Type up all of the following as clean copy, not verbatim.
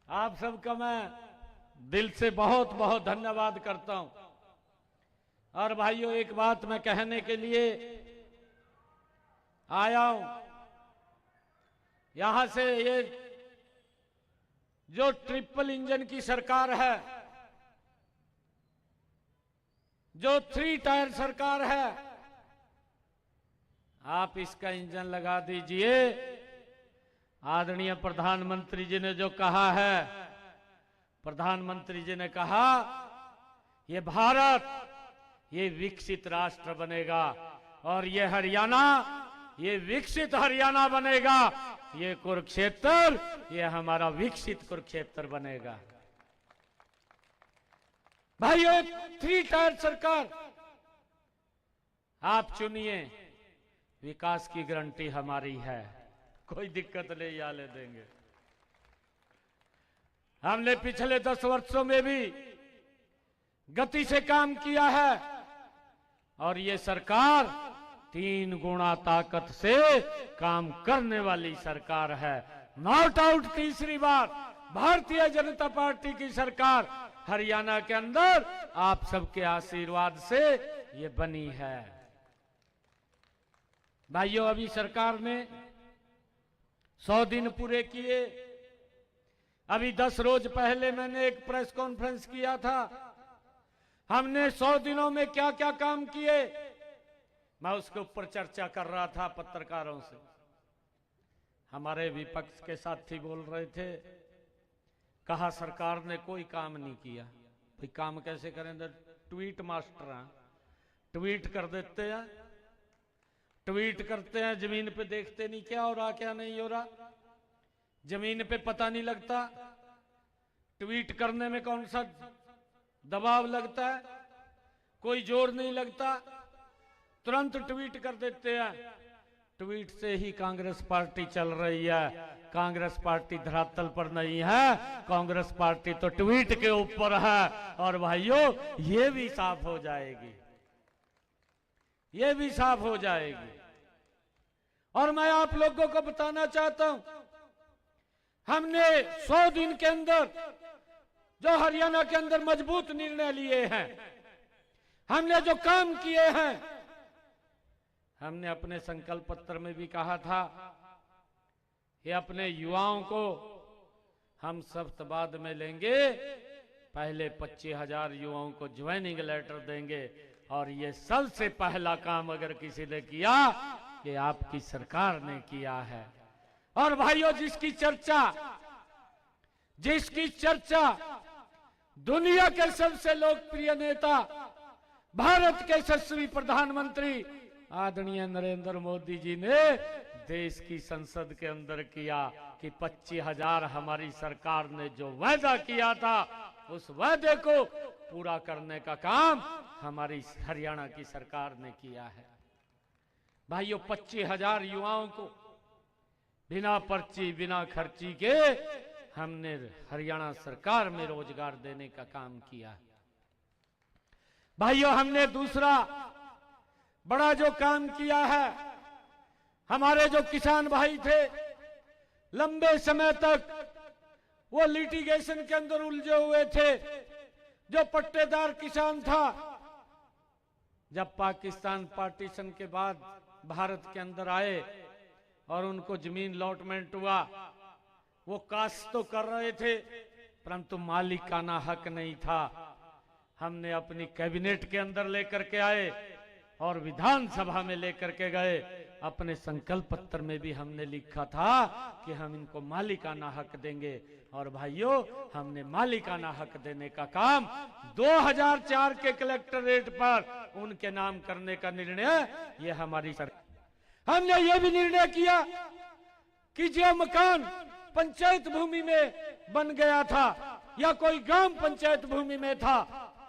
आप सबका मैं दिल से बहुत बहुत धन्यवाद करता हूं। और भाइयों, एक बात मैं कहने के लिए आया हूं। यहां से ये जो ट्रिपल इंजन की सरकार है, जो 3 टायर सरकार है, आप इसका इंजन लगा दीजिए। आदरणीय प्रधानमंत्री जी ने जो कहा है, प्रधानमंत्री जी ने कहा ये भारत ये विकसित राष्ट्र बनेगा और ये हरियाणा ये विकसित हरियाणा बनेगा। ये कुरुक्षेत्र ये हमारा विकसित कुरुक्षेत्र बनेगा। भाइयों, 3 टायर सरकार आप चुनिए, विकास की गारंटी हमारी है, कोई दिक्कत नहीं आने देंगे। हमने पिछले 10 वर्षों में भी गति से काम किया है और ये सरकार 3 गुना ताकत से काम करने वाली सरकार है। नो डाउट तीसरी बार भारतीय जनता पार्टी की सरकार हरियाणा के अंदर आप सबके आशीर्वाद से ये बनी है। भाइयों, अभी सरकार ने 100 दिन पूरे किए। अभी 10 रोज पहले मैंने एक प्रेस कॉन्फ्रेंस किया था। हमने 100 दिनों में क्या क्या काम किए, मैं उसके ऊपर चर्चा कर रहा था पत्रकारों से। हमारे विपक्ष के साथी बोल रहे थे, कहा सरकार ने कोई काम नहीं किया। भाई काम कैसे करें? ट्वीट मास्टर हैं, ट्वीट कर देते हैं, ट्वीट करते हैं, जमीन पे देखते नहीं क्या हो रहा क्या नहीं हो रहा, जमीन पे पता नहीं लगता। ट्वीट करने में कौन सा दबाव लगता है? कोई जोर नहीं लगता, तुरंत ट्वीट कर देते हैं। ट्वीट से ही कांग्रेस पार्टी चल रही है। कांग्रेस पार्टी धरातल पर नहीं है, कांग्रेस पार्टी तो ट्वीट के ऊपर है। और भाइयों, ये भी साफ हो जाएगी, ये भी साफ हो जाएगी। और मैं आप लोगों को बताना चाहता हूं, हमने 100 दिन के अंदर जो हरियाणा के अंदर मजबूत निर्णय लिए हैं, हमने जो काम किए हैं, हमने अपने संकल्प पत्र में भी कहा था कि अपने युवाओं को हम सप्ताहबाद में लेंगे। पहले 25,000 युवाओं को ज्वाइनिंग लेटर देंगे। और ये सबसे पहला काम अगर किसी ने किया कि आपकी सरकार ने किया है। और भाइयों, जिसकी चर्चा दुनिया के सबसे लोकप्रिय नेता, भारत के यशस्वी प्रधानमंत्री आदरणीय नरेंद्र मोदी जी ने देश की संसद के अंदर किया कि 25,000 हमारी सरकार ने जो वादा किया था, उस वादे को पूरा करने का काम हमारी हरियाणा की सरकार ने किया है। भाइयों, 25,000 युवाओं को बिना पर्ची बिना खर्ची के हमने हरियाणा सरकार में रोजगार देने का काम किया। भाइयों, हमने दूसरा बड़ा जो काम किया है, हमारे जो किसान भाई थे लंबे समय तक वो लिटिगेशन के अंदर उलझे हुए थे। जो पट्टेदार किसान था, जब पाकिस्तान पार्टीशन के बाद भारत के अंदर आए और उनको जमीन लॉटमेंट हुआ, वो काश्त तो कर रहे थे परंतु मालिकाना हक नहीं था। हमने अपनी कैबिनेट के अंदर लेकर के आए और विधानसभा में लेकर के गए। अपने संकल्प पत्र में भी हमने लिखा था कि हम इनको मालिकाना हक देंगे। और भाइयों, हमने मालिकाना हक देने का काम 2004 के कलेक्टरेट पर उनके नाम करने का निर्णय ये हमारी सरकार। हमने ये भी निर्णय किया कि जो मकान पंचायत भूमि में बन गया था या कोई ग्राम पंचायत भूमि में था,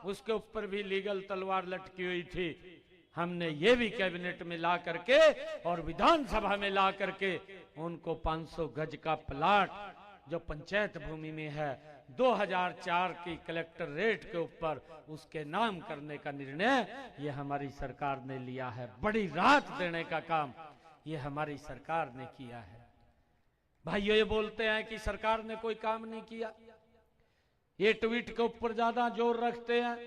उसके ऊपर भी लीगल तलवार लटकी हुई थी। हमने ये भी कैबिनेट में ला करके और विधानसभा में ला करके उनको 500 गज का प्लाट जो पंचायत भूमि में है 2004 की कलेक्टरेट के ऊपर उसके नाम करने का निर्णय ये हमारी सरकार ने लिया है। बड़ी राहत देने का काम ये हमारी सरकार ने किया है। भाइयों ये बोलते हैं कि सरकार ने कोई काम नहीं किया, ये ट्वीट के ऊपर ज्यादा जोर रखते हैं।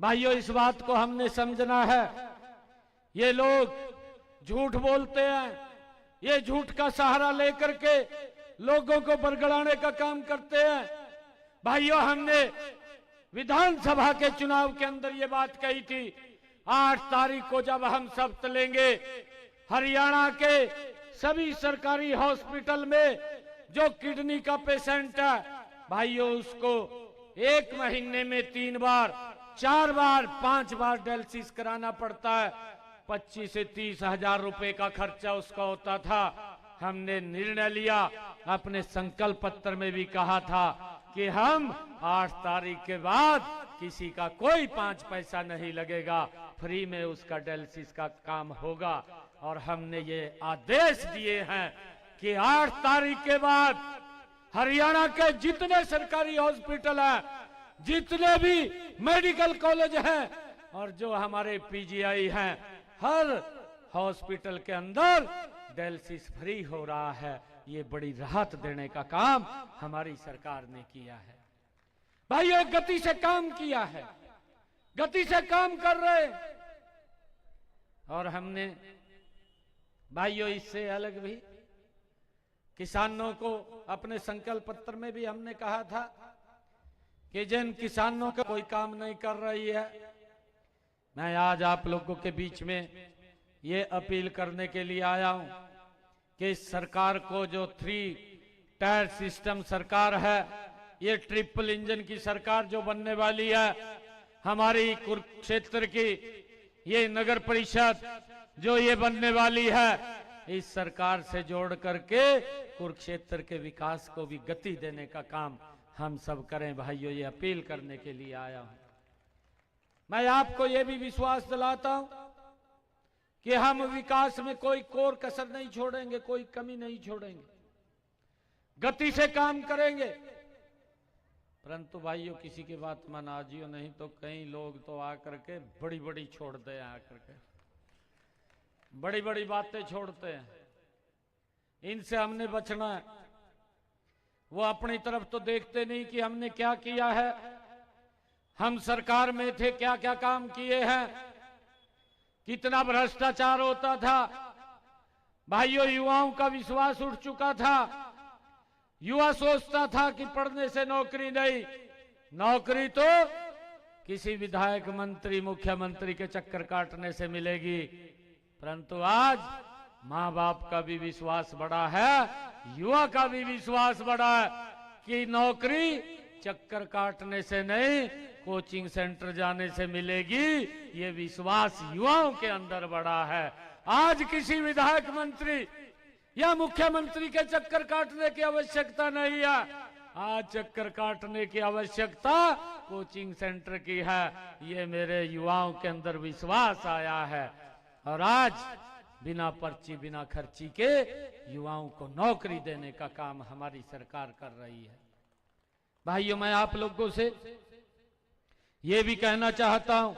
भाइयों इस बात को हमने समझना है, ये लोग झूठ बोलते हैं, ये झूठ का सहारा लेकर के लोगों को बरगड़ाने का काम करते हैं। भाइयों हमने विधानसभा के चुनाव के अंदर ये बात कही थी, 8 तारीख को जब हम शपथ लेंगे, हरियाणा के सभी सरकारी हॉस्पिटल में जो किडनी का पेशेंट है भाइयों उसको 1 महीने में 3 बार, 4 बार, 5 बार डायलिसिस कराना पड़ता है। 25 से 30 हजार रुपए का खर्चा उसका होता था। हमने निर्णय लिया, अपने संकल्प पत्र में भी कहा था कि हम 8 तारीख के बाद किसी का कोई 5 पैसा नहीं लगेगा, फ्री में उसका डायलिसिस का काम होगा। और हमने ये आदेश दिए हैं कि 8 तारीख के बाद हरियाणा के जितने सरकारी हॉस्पिटल हैं, जितने भी मेडिकल कॉलेज हैं और जो हमारे पीजीआई हैं, हर हॉस्पिटल के अंदर डायलिसिस फ्री हो रहा है। ये बड़ी राहत देने का काम हमारी सरकार ने किया है। भाइयों गति से काम किया है, गति से काम कर रहे हैं। और हमने भाइयों इससे अलग भी किसानों को अपने संकल्प पत्र में भी हमने कहा था कि जिन किसानों का कोई काम नहीं कर रही है, मैं आज आप लोगों के बीच में ये अपील करने के लिए आया हूं कि सरकार को जो 3 टायर सिस्टम सरकार है, ये ट्रिपल इंजन की सरकार जो बनने वाली है, हमारी कुरुक्षेत्र की ये नगर परिषद जो ये बनने वाली है, इस सरकार से जोड़ करके कुरुक्षेत्र के विकास को भी गति देने का काम हम सब करें। भाइयों ये अपील करने के लिए आया हूं। मैं आपको ये भी विश्वास दिलाता हूं कि हम विकास में कोई कोर कसर नहीं छोड़ेंगे, कोई कमी नहीं छोड़ेंगे, गति से काम करेंगे। परंतु भाइयों किसी की बात मना जियो नहीं तो कई लोग तो आकर के बड़ी बड़ी छोड़ते हैं, आकर के बड़ी बड़ी बातें छोड़ते हैं। इनसे हमने बचना है। वो अपनी तरफ तो देखते नहीं कि हमने क्या किया है, हम सरकार में थे क्या क्या काम किए हैं, कितना भ्रष्टाचार होता था। भाइयों युवाओं का विश्वास उठ चुका था। युवा सोचता था कि पढ़ने से नौकरी नहीं, नौकरी तो किसी विधायक, मंत्री, मुख्यमंत्री के चक्कर काटने से मिलेगी। परंतु आज माँ बाप का भी विश्वास बढ़ा है, युवा का भी विश्वास बढ़ा है कि नौकरी चक्कर काटने से नहीं, कोचिंग सेंटर जाने से मिलेगी। ये विश्वास युवाओं के अंदर बढ़ा है। आज किसी विधायक, मंत्री या मुख्यमंत्री के चक्कर काटने की आवश्यकता नहीं है। आज चक्कर काटने की आवश्यकता कोचिंग सेंटर की है। ये मेरे युवाओं के अंदर विश्वास आया है और आज बिना पर्ची, बिना खर्ची के युवाओं को नौकरी देने का काम हमारी सरकार कर रही है। भाइयों मैं आप लोगों से ये भी कहना चाहता हूं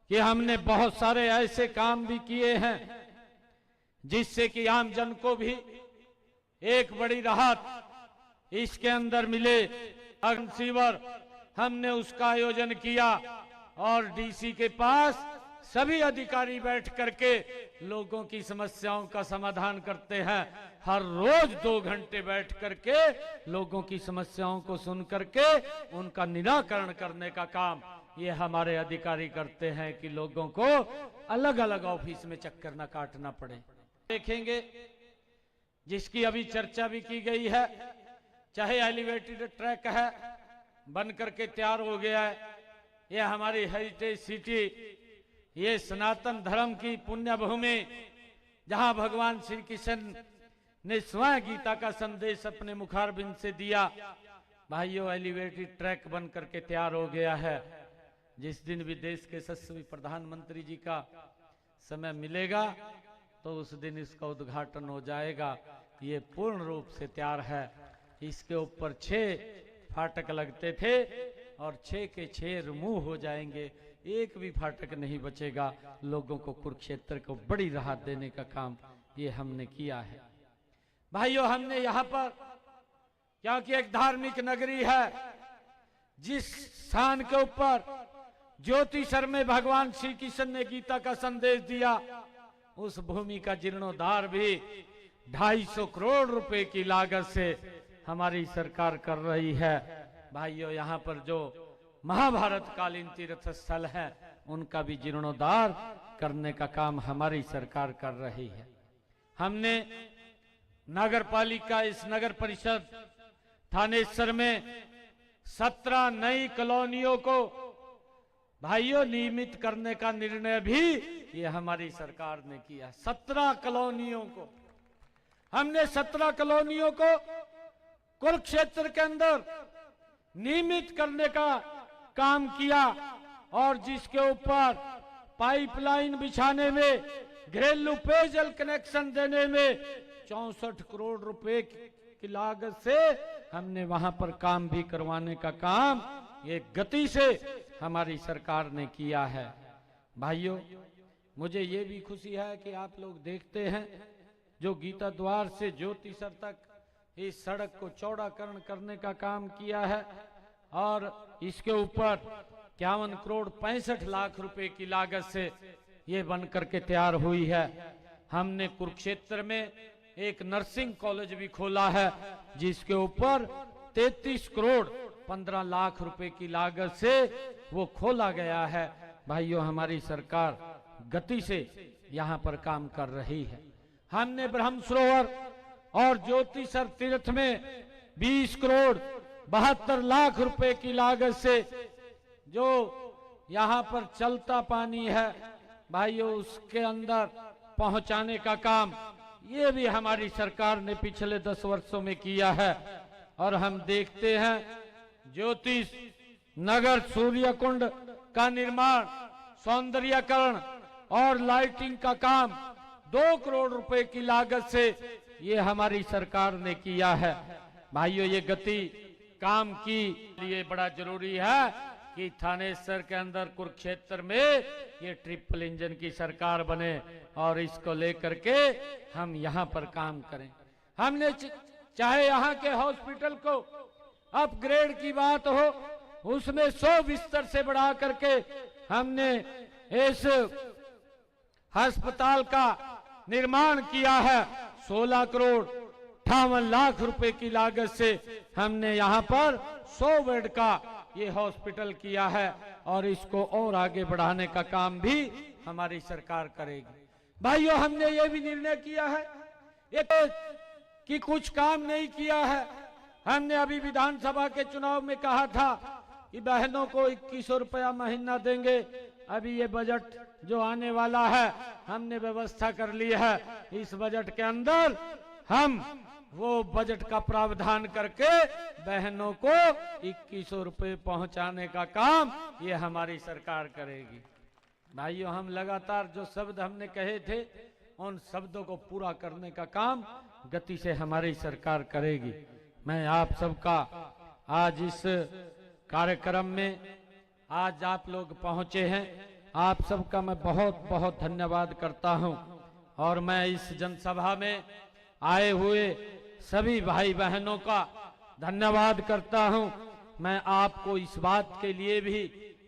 कि हमने बहुत सारे ऐसे काम भी किए हैं जिससे कि आम जन को भी एक बड़ी राहत इसके अंदर मिले। अग्नि शिविर हमने उसका आयोजन किया और डीसी के पास सभी अधिकारी बैठ करके लोगों की समस्याओं का समाधान करते हैं। हर रोज 2 घंटे बैठ करके लोगों की समस्याओं को सुन करके उनका निराकरण करने का काम ये हमारे अधिकारी करते हैं कि लोगों को अलग अलग ऑफिस में चक्कर न काटना पड़े। देखेंगे जिसकी अभी चर्चा भी की गई है, चाहे एलिवेटेड ट्रैक है, बन करके तैयार हो गया है। ये हमारी हेरिटेज सिटी, ये सनातन धर्म की पुण्य भूमि जहां भगवान श्री कृष्ण ने स्वयं गीता का संदेश अपने मुखारबिंद से दिया। भाइयों एलिवेटेड ट्रैक बन करके तैयार हो गया है। जिस दिन भी देश के यशस्वी प्रधानमंत्री जी का समय मिलेगा तो उस दिन इसका उद्घाटन हो जाएगा। ये पूर्ण रूप से तैयार है। इसके ऊपर 6 फाटक लगते थे और 6 के 6 रिमूव हो जाएंगे, एक भी फाटक नहीं बचेगा। लोगों को कुरुक्षेत्र को बड़ी राहत देने का काम ये हमने किया है। भाइयों, हमने यहाँ पर, क्योंकि एक धार्मिक नगरी है, जिस स्थान के ऊपर ज्योतिषर में भगवान श्री कृष्ण ने गीता का संदेश दिया, उस भूमि का जीर्णोद्धार भी 250 करोड़ रुपए की लागत से हमारी सरकार कर रही है। भाइयों, यहाँ पर जो महाभारत कालीन तीर्थ स्थल है, उनका भी जीर्णोद्धार करने का काम हमारी सरकार कर रही है। हमने नगर पालिका, इस नगर परिषद थानेश्वर में 17 नई कॉलोनियों को भाइयों नियमित करने का निर्णय भी ये हमारी सरकार ने किया। 17 कॉलोनियों को हमने 17 कॉलोनियों को कुरुक्षेत्र के अंदर नियमित करने का काम किया, और जिसके ऊपर पाइपलाइन बिछाने में, घरेलू पेयजल कनेक्शन देने में 64 करोड़ रुपए की लागत से हमने वहां पर काम भी करवाने का काम ये गति से हमारी सरकार ने किया है। भाइयों, मुझे ये भी खुशी है कि आप लोग देखते हैं, जो गीता द्वार से ज्योतिषर तक इस सड़क को चौड़ाकरण करने का काम किया है, और इसके ऊपर 51 करोड़ 65 लाख रुपए की लागत से ये बन करके तैयार हुई है। हमने कुरुक्षेत्र में एक नर्सिंग कॉलेज भी खोला है, जिसके ऊपर 33 करोड़ 15 लाख रुपए की लागत से वो खोला गया है। भाइयों, हमारी सरकार गति से यहाँ पर काम कर रही है। हमने ब्रह्म सरोवर और ज्योतिषर तीर्थ में 20 करोड़ 72 लाख रुपए की लागत से जो यहाँ पर चलता पानी है, भाइयों, उसके अंदर पहुंचाने का काम ये भी हमारी सरकार ने पिछले 10 वर्षों में किया है। और हम देखते हैं, ज्योतिष नगर सूर्य कुंड का निर्माण, सौंदर्यीकरण और लाइटिंग का काम 2 करोड़ रुपए की लागत से ये हमारी सरकार ने किया है। भाइयों, ये गति काम की लिए बड़ा जरूरी है कि थानेश्वर के अंदर कुरुक्षेत्र में ये ट्रिपल इंजन की सरकार बने, और इसको लेकर के हम यहाँ पर काम करें। हमने चाहे यहाँ के हॉस्पिटल को अपग्रेड की बात हो, उसमें 100 बिस्तर से बढ़ा करके हमने इस अस्पताल का निर्माण किया है। 16 करोड़ 58 लाख रुपए की लागत से हमने यहाँ पर 100 बेड का ये हॉस्पिटल किया है, और इसको और आगे बढ़ाने का काम भी हमारी सरकार करेगी। भाइयों, हमने ये भी निर्णय किया है कि कुछ काम नहीं किया है। हमने अभी विधानसभा के चुनाव में कहा था कि बहनों को 2100 रुपया महीना देंगे। अभी ये बजट जो आने वाला है, हमने व्यवस्था कर ली है। इस बजट के अंदर हम वो बजट का प्रावधान करके बहनों को 2100 रुपए पहुंचाने का काम ये हमारी सरकार करेगी। भाइयों, हम लगातार जो शब्द हमने कहे थे, उन शब्दों को पूरा करने का काम गति से हमारी सरकार करेगी। मैं आप सबका आज इस कार्यक्रम में आज आप लोग पहुंचे हैं, आप सबका मैं बहुत बहुत धन्यवाद करता हूं। और मैं इस जनसभा में आए हुए सभी भाई बहनों का धन्यवाद करता हूं। मैं आपको इस बात के लिए भी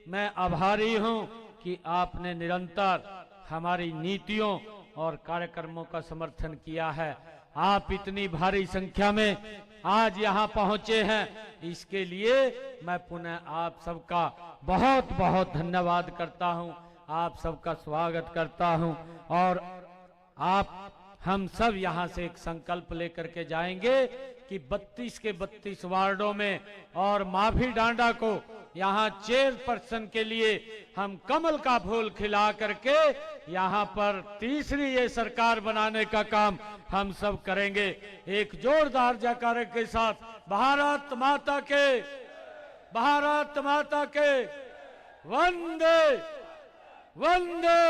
मैं आभारी हूं कि आपने निरंतर हमारी नीतियों और कार्यक्रमों का समर्थन किया है। आप इतनी भारी संख्या में आज यहाँ पहुंचे हैं, इसके लिए मैं पुनः आप सबका बहुत बहुत धन्यवाद करता हूं, आप सबका स्वागत करता हूं। और हम सब यहाँ से एक संकल्प लेकर के जाएंगे कि 32 के 32 वार्डों में और माफी डांडा को यहाँ चेयरपर्सन के लिए हम कमल का फूल खिला करके यहाँ पर तीसरी ये सरकार बनाने का काम हम सब करेंगे। एक जोरदार जयकारे के साथ भारत माता के वंदे वंदे।